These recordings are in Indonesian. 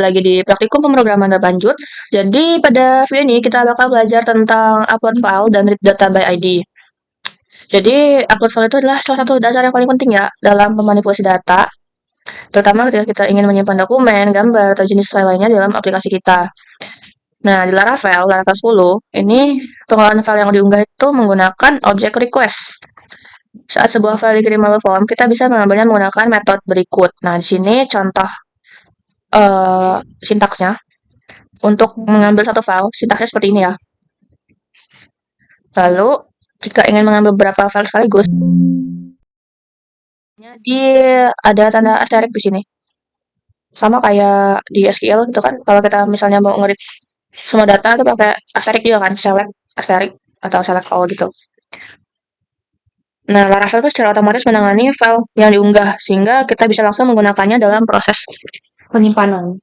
lagi di praktikum pemrograman berlanjut. Jadi pada video ini kita bakal belajar tentang upload file dan read data by ID. Jadi upload file itu adalah salah satu dasar yang paling penting ya dalam memanipulasi data, terutama ketika kita ingin menyimpan dokumen, gambar, atau jenis file lainnya dalam aplikasi kita. Nah, di Laravel 10, ini pengelolaan file yang diunggah itu menggunakan objek request. Saat sebuah file dikirim melalui form, kita bisa mengambilnya menggunakan metode berikut. Nah, di sini contoh sintaksnya. Untuk mengambil satu file, sintaksnya seperti ini ya. Lalu, jika ingin mengambil beberapa file sekaligus, jadi ada tanda asterisk di sini. Sama kayak di SQL gitu kan, kalau kita misalnya mau ngerit semua data itu pakai asterisk juga kan, select asterisk atau select all gitu. Nah, Laravel itu secara otomatis menangani file yang diunggah, sehingga kita bisa langsung menggunakannya dalam proses penyimpanan.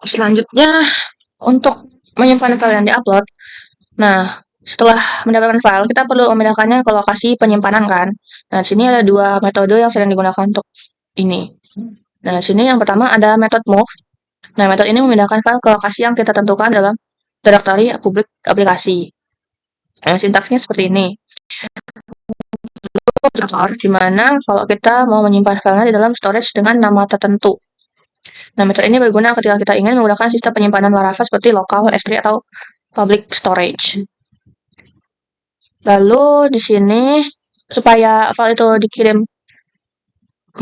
Selanjutnya, untuk menyimpan file yang diupload, nah, setelah mendapatkan file, kita perlu memindahkannya ke lokasi penyimpanan kan. Nah, di sini ada dua metode yang sering digunakan untuk ini. Nah, di sini yang pertama ada metode move. Nah, metode ini memindahkan file ke lokasi yang kita tentukan dalam directory publik aplikasi. Nah, sintaksnya seperti ini. Di mana kalau kita mau menyimpan filenya di dalam storage dengan nama tertentu. Nah, metode ini berguna ketika kita ingin menggunakan sistem penyimpanan Laravel seperti local, S3, atau public storage. Lalu di sini supaya file itu dikirim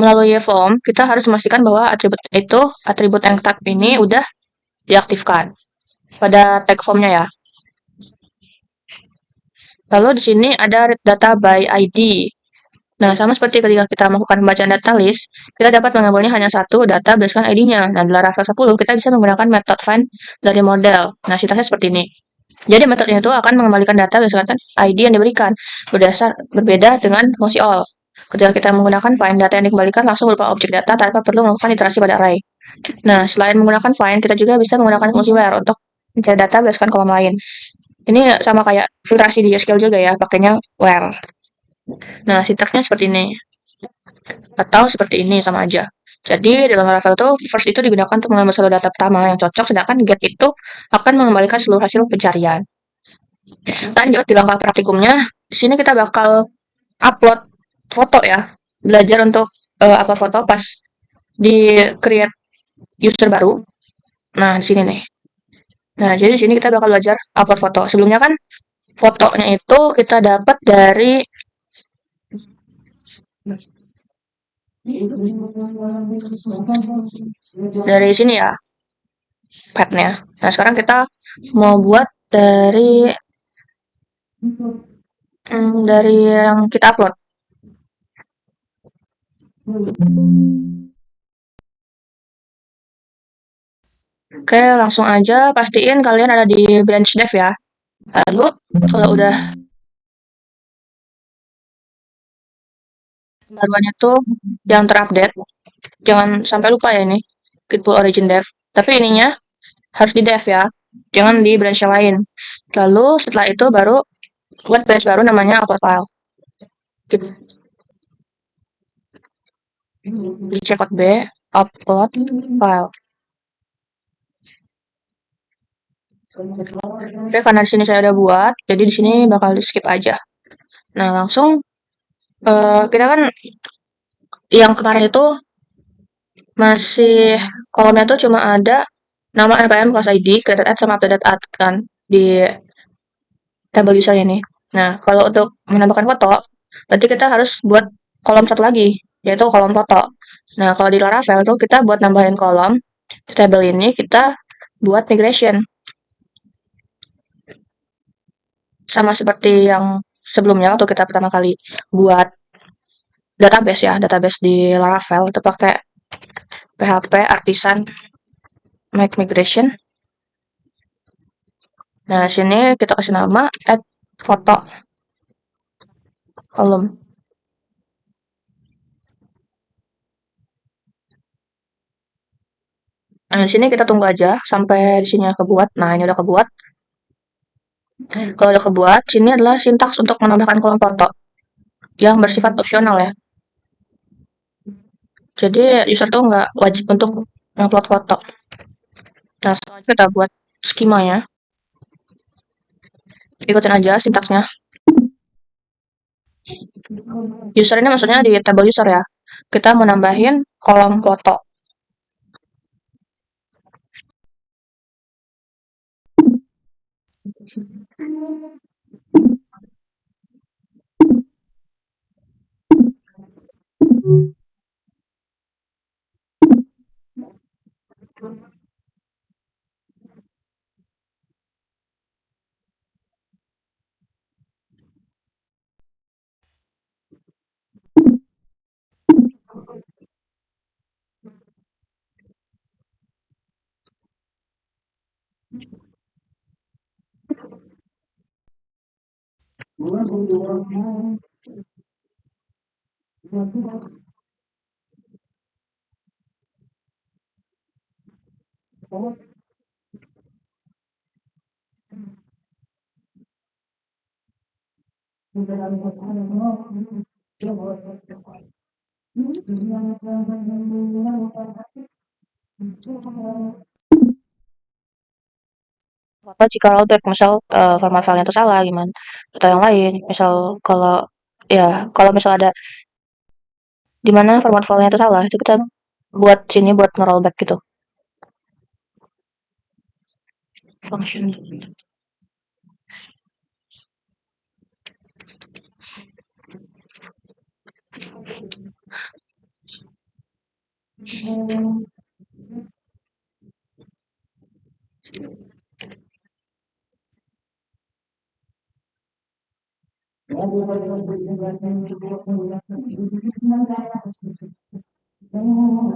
melalui form, kita harus memastikan bahwa atribut yang type ini udah diaktifkan pada tag formnya ya. Lalu di sini ada read data by ID. Nah, sama seperti ketika kita melakukan pembacaan data list, kita dapat mengambilnya hanya satu data berdasarkan ID-nya. Nah, di Laravel 10, kita bisa menggunakan metode find dari model. Nah, sintaksnya seperti ini. Jadi, metodenya itu akan mengembalikan data berdasarkan ID yang diberikan, berbeda dengan fungsi all. Ketika kita menggunakan find, data yang dikembalikan langsung berupa objek data tanpa perlu melakukan iterasi pada array. Nah, selain menggunakan find, kita juga bisa menggunakan fungsi where untuk mencari data berdasarkan kolom lain. Ini sama kayak filtrasi di SQL juga ya, pakainya where. Nah, sintaksnya seperti ini. Atau seperti ini, sama aja. Jadi, dalam Laravel itu, first itu digunakan untuk mengambil seluruh data pertama yang cocok, sedangkan get itu akan mengembalikan seluruh hasil pencarian. Lanjut, di langkah praktikumnya, di sini kita bakal upload foto ya. Belajar untuk upload foto pas di create user baru. Nah, di sini nih. Nah, jadi di sini kita bakal belajar upload foto. Sebelumnya kan fotonya itu kita dapat dari sini ya, path-nya. Nah, sekarang kita mau buat dari yang kita upload. Oke, langsung aja pastiin kalian ada di branch dev ya. Lalu, kalau udah pembaruannya tuh yang terupdate, jangan sampai lupa ya ini, git pull origin dev. Tapi ininya harus di dev ya, jangan di branch yang lain. Lalu setelah itu baru buat branch baru namanya upload file. Di checkout B, upload file. Oke, karena di sini saya udah buat, jadi di sini bakal di skip aja. Nah, langsung kita kan yang kemarin itu masih kolomnya tuh cuma ada nama npm plus id, created at sama updated at kan di tabel user ini. Nah, kalau untuk menambahkan foto, berarti kita harus buat kolom satu lagi, yaitu kolom foto. Nah, kalau di Laravel tuh kita buat nambahin kolom di tabel ini kita buat migration. Sama seperti yang sebelumnya waktu kita pertama kali buat database ya, database di Laravel itu pakai PHP Artisan Make Migration. Nah, sini kita kasih nama add foto kolom. Nah, di sini kita tunggu aja sampai di sini kebuat. Nah, ini udah kebuat. Kalau udah kebuat, sini adalah sintaks untuk menambahkan kolom foto yang bersifat opsional ya. Jadi user tuh nggak wajib untuk upload foto. Nah, setelah itu kita buat skemanya. Ikutin aja sintaksnya. User ini maksudnya di tabel user ya. Kita mau nambahin kolom foto. Foto jika rollback, misal format filenya itu salah gimana, atau yang lain. Misal kalau ya kalau misal ada di mana format filenya itu salah, itu kita buat sini buat nge-rollback gitu. Function.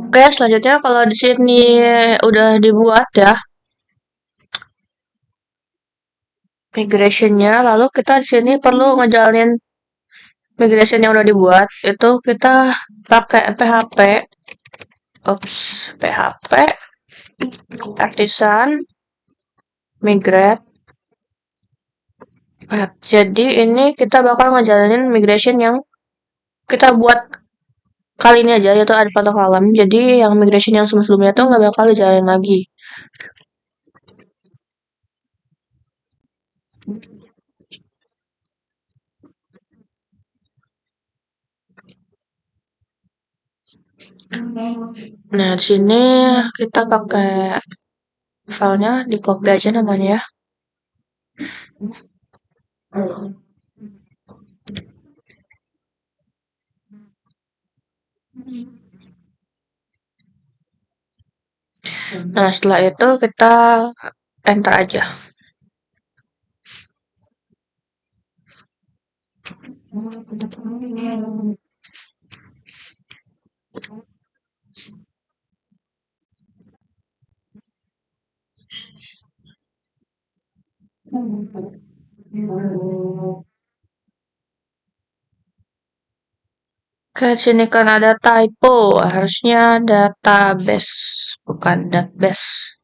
Oke, selanjutnya kalau di sini udah dibuat ya migrationnya, lalu kita di sini perlu ngejalanin migration yang udah dibuat. Itu kita pakai PHP, PHP artisan migrate. Nah, jadi ini kita bakal ngejalanin migration yang kita buat kali ini aja, yaitu ada foto column. Jadi yang migration yang sebelum-sebelumnya tuh nggak bakal dijalanin lagi. Nah, di sini kita pakai filenya di copy aja namanya ya. Nah, setelah itu kita enter aja. Oke, di sini kan ada typo, harusnya database, bukan database.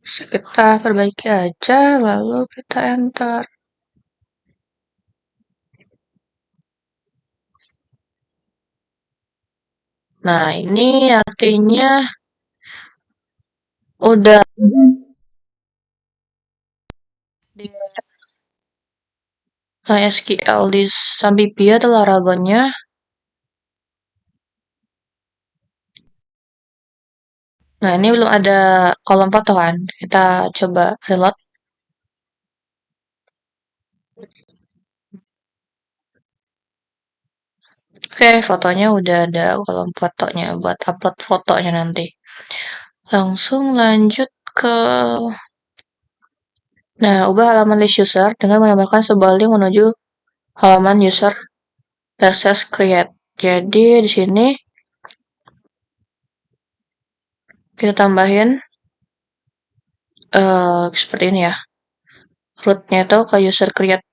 Bisa kita perbaiki aja, lalu kita enter. Nah, ini artinya udah di MySQL di Sambipi atau Laragonnya. Nah, ini belum ada kolom foto kan. Kita coba reload. Oke, fotonya udah ada kolom fotonya buat upload fotonya nanti. Langsung lanjut ke Nah, ubah halaman list user dengan menambahkan sebuah link menuju halaman user versus create. Jadi di sini kita tambahin seperti ini ya. Rootnya itu ke user create.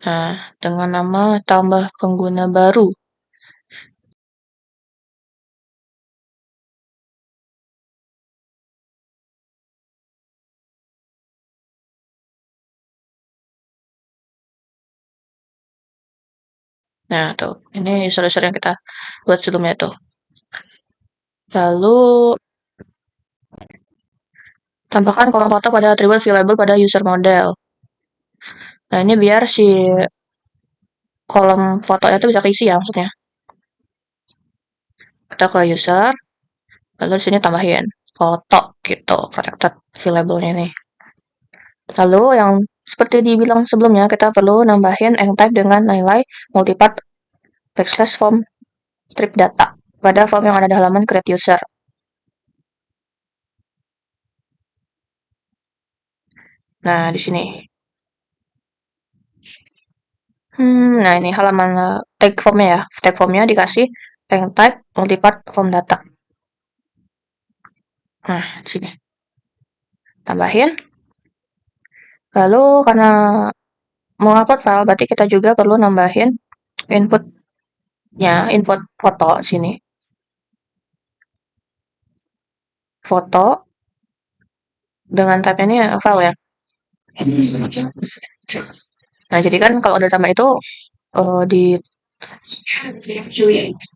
Nah, dengan nama tambah pengguna baru. Nah, tuh. Ini user-user yang kita buat sebelumnya tuh. Lalu, tambahkan kolom foto pada atribut viewable pada user model. Nah, ini biar si kolom fotonya tuh bisa keisi ya maksudnya. Kita ke user, lalu di sini tambahin foto gitu, protected viewable-nya nih. Lalu yang seperti dibilang sebelumnya, kita perlu nambahin type dengan nilai multipart backslash form strip data pada form yang ada di halaman create user. Nah, di sini. Nah ini halaman tag formnya ya. Tag formnya dikasih type multipart form data. Nah, di sini. Tambahin. Lalu karena mau upload file, berarti kita juga perlu nambahin inputnya, input foto sini. Foto dengan type ini file ya. Nah, jadi kan kalau udah tambah itu di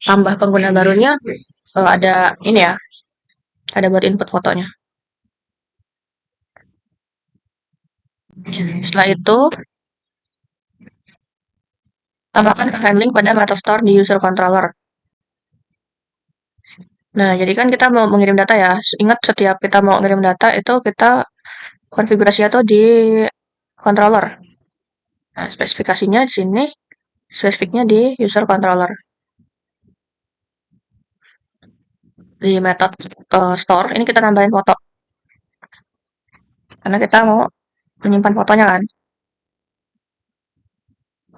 tambah pengguna barunya ada ini ya, ada buat input fotonya. Setelah itu tambahkan handling pada metastore di user controller. Nah, jadi kan kita mau mengirim data ya. Ingat setiap kita mau ngirim data itu kita konfigurasinya tuh di controller. Nah, spesifikasinya di sini, spesifiknya di user controller. Di method store ini kita nambahin foto. Karena kita mau menyimpan fotonya kan.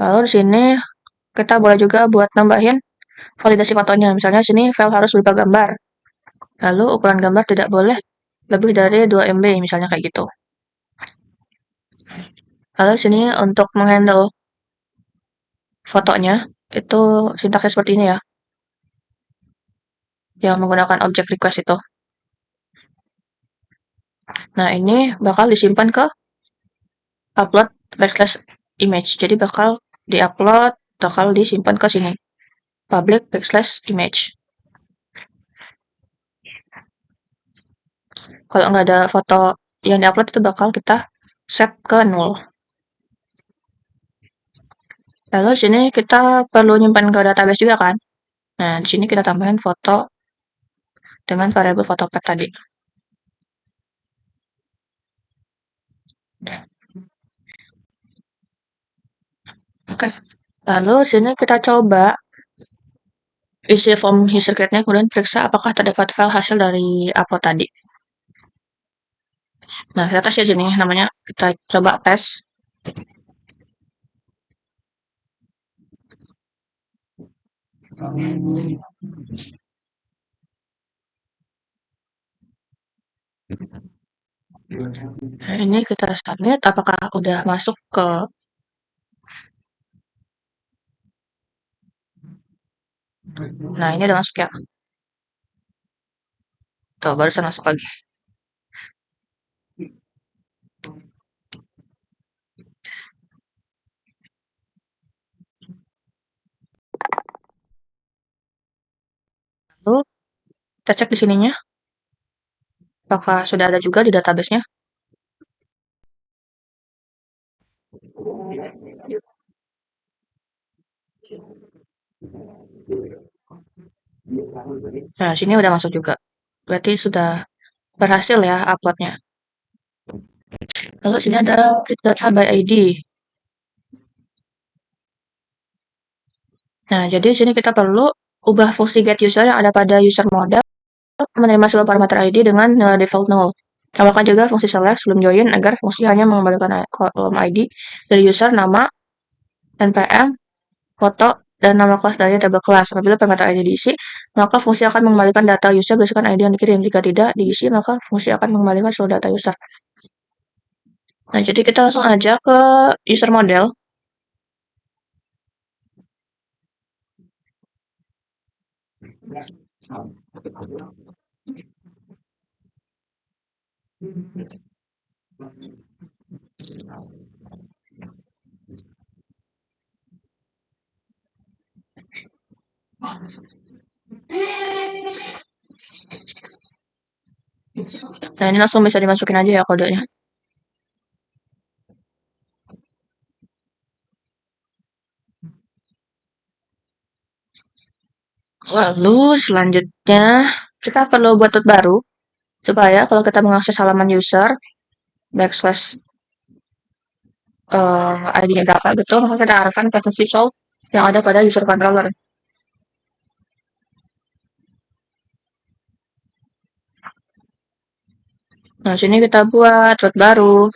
Lalu di sini kita boleh juga buat nambahin validasi fotonya. Misalnya di sini file harus berupa gambar. Lalu ukuran gambar tidak boleh lebih dari 2 MB misalnya kayak gitu. Lalu di sini untuk menghandle fotonya itu sintaksnya seperti ini ya. Yang menggunakan object request itu. Nah, ini bakal disimpan ke upload backslash image. Jadi bakal diupload, bakal disimpan ke sini. Public backslash image. Kalau nggak ada foto yang diupload itu bakal kita set ke 0. Lalu di sini kita perlu nyimpan ke database juga kan. Nah, di sini kita tambahin foto dengan variabel foto path tadi. Oke. Lalu di sini kita coba isi form user create-nya, kemudian periksa apakah terdapat file hasil dari upload tadi. Nah, kita tes ya sini, namanya kita coba tes. Nah, ini kita submit apakah udah masuk ke Nah, ini udah masuk ya. Tuh, barusan masuk lagi. Lalu, kita cek di sininya. Apakah sudah ada juga di database-nya? Nah, sini udah masuk juga. Berarti sudah berhasil ya upload-nya. Lalu sini ada data by ID. Nah, jadi sini kita perlu ubah fungsi get user yang ada pada user model menerima sebuah parameter ID dengan nilai default 0. Tambahkan juga fungsi select sebelum join agar fungsi hanya mengembalikan kolom ID dari user, nama, npm, foto, dan nama kelas dari tabel kelas. Apabila parameter ID diisi, maka fungsi akan mengembalikan data user berdasarkan ID yang dikirim. Jika tidak diisi, maka fungsi akan mengembalikan seluruh data user. Nah, jadi kita langsung aja ke user model. Nah, ini langsung bisa dimasukin aja ya kodenya. Lalu selanjutnya kita perlu buat root baru supaya kalau kita mengakses halaman user backslash ID-nya berapa gitu, maka kita arahkan ke fungsi show yang ada pada user controller. Nah, sini kita buat root baru.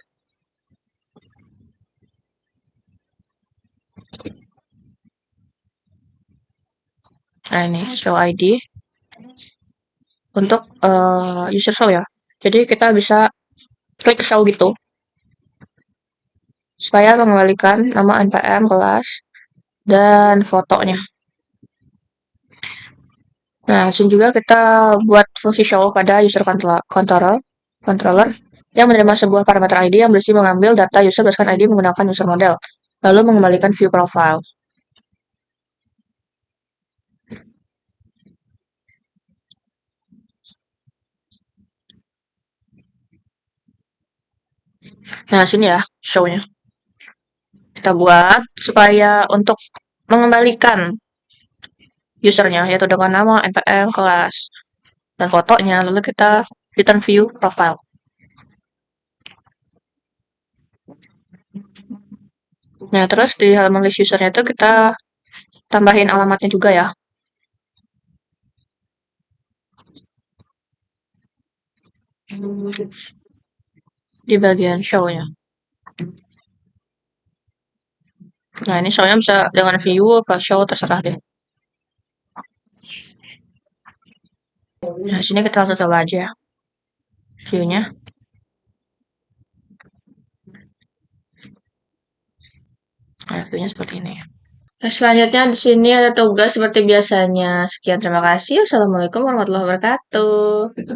Nah, ini show ID untuk user show ya. Jadi kita bisa klik show gitu supaya mengembalikan nama npm kelas dan fotonya. Nah, di sini juga kita buat fungsi show pada user controller yang menerima sebuah parameter ID yang berisi mengambil data user berdasarkan ID menggunakan user model, lalu mengembalikan view profile. Nah, sini ya show-nya. Kita buat supaya untuk mengembalikan usernya yaitu dengan nama, npm, kelas, dan fotonya, lalu kita return view profile. Nah, terus di halaman list usernya itu kita tambahin alamatnya juga ya. Di bagian show-nya. Nah, ini show-nya bisa dengan view apa show, terserah deh. Nah, sini kita langsung coba aja ya view-nya. Nah, view-nya seperti ini. Nah, selanjutnya di sini ada tugas seperti biasanya. Sekian, terima kasih. Wassalamualaikum warahmatullahi wabarakatuh.